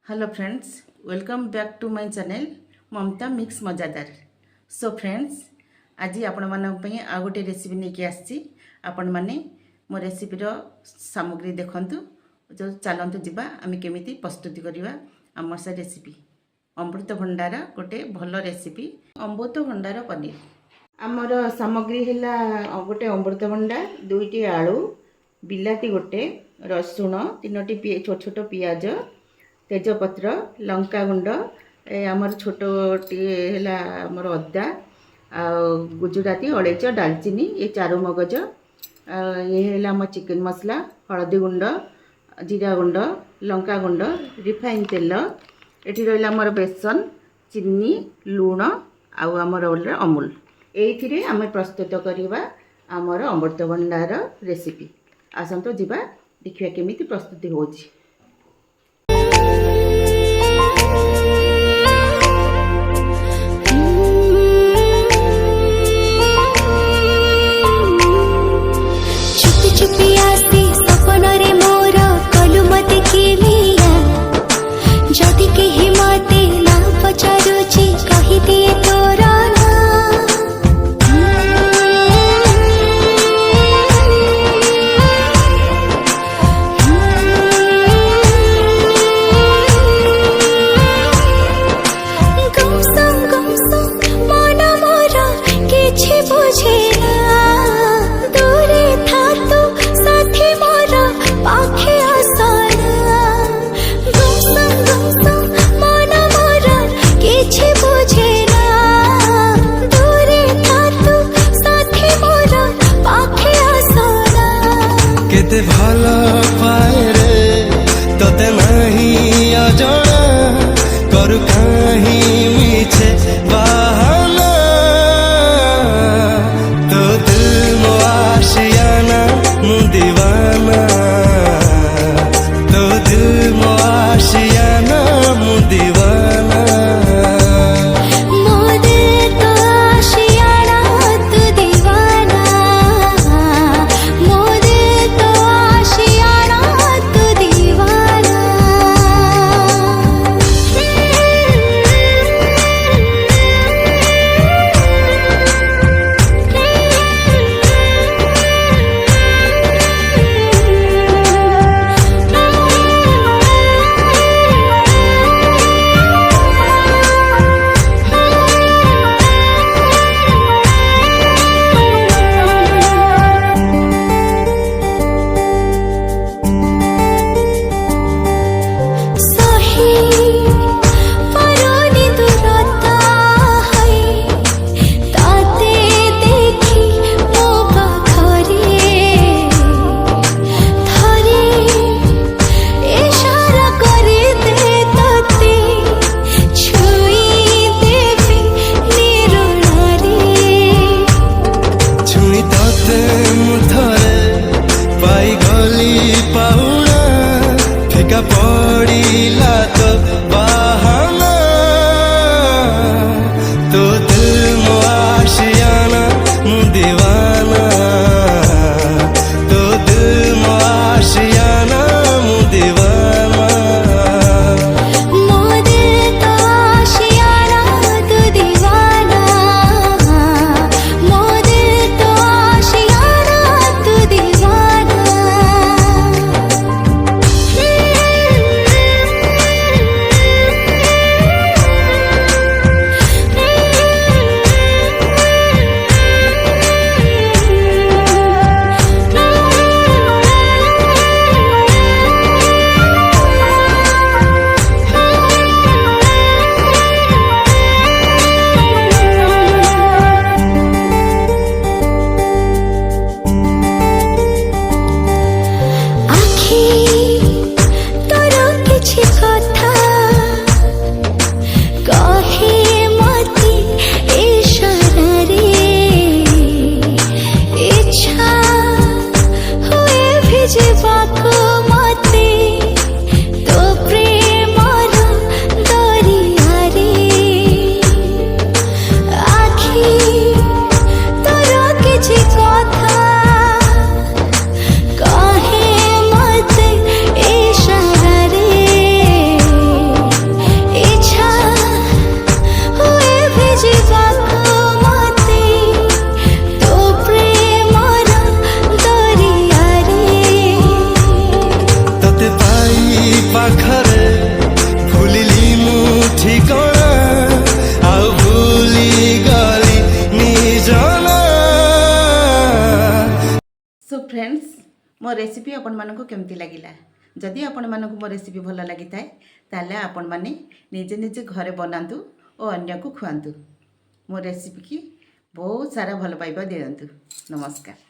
Hello friends, welcome back to my channel Mamata mix मजादार। So friends, आज आपण मानी आ गोटे रेसिपी नहीं आसी आपण मैंने मो रेसिपीर सामग्री देखु। जो चलतु जावा आम केमी प्रस्तुति करवा आम से रेसिपी अमृतभंडार गोटे भल रेसिपी अमृतभंडार पनीर। आमर सामग्री है गोटे अमृतभंडा, 2टी आलू, बिलाती गोटे, रसुण 3टी छोट छोट पियाज, तेजपत्र, लंका गुंड, आमर छोट आमर अदा, गुजराती, अलैच, डालचीनी, ये चारू मगज, ये आम चिकेन मसला, हलदी गुंड, जीरा गुंड, लंका गुंड, रिफाइन तेल, ये रहा आमर बेसन, चीनी, लुण आमर अमूल। ये आम प्रस्तुत करवा आमर अमृतभंडार रेसिपी। आसतु जीवा देखिए केमी प्रस्तुति होची। केते भलो पाए रे तोते नहीं अजଣା करू कहीं मीछे बहाना तो दिल मो आशियाना मु दीवाना तो दिल मो आशियाना मु दीवाना पड़ीला तो बहाना तो दिल मो आशियाना मु दीवाना तो दिल मो आशियाना मु दीवाना फ्रेंड्स मो रेसिपी आपण मानक केमती लगिला जदि आपण मानक मो रेसिपी भल लगी थाए ताले आपण माने निजे निजे घरे बनातु और अन्य को खुआंतु मो रेसिपी की बहुत सारा भल पाइबा दियंतु। नमस्कार।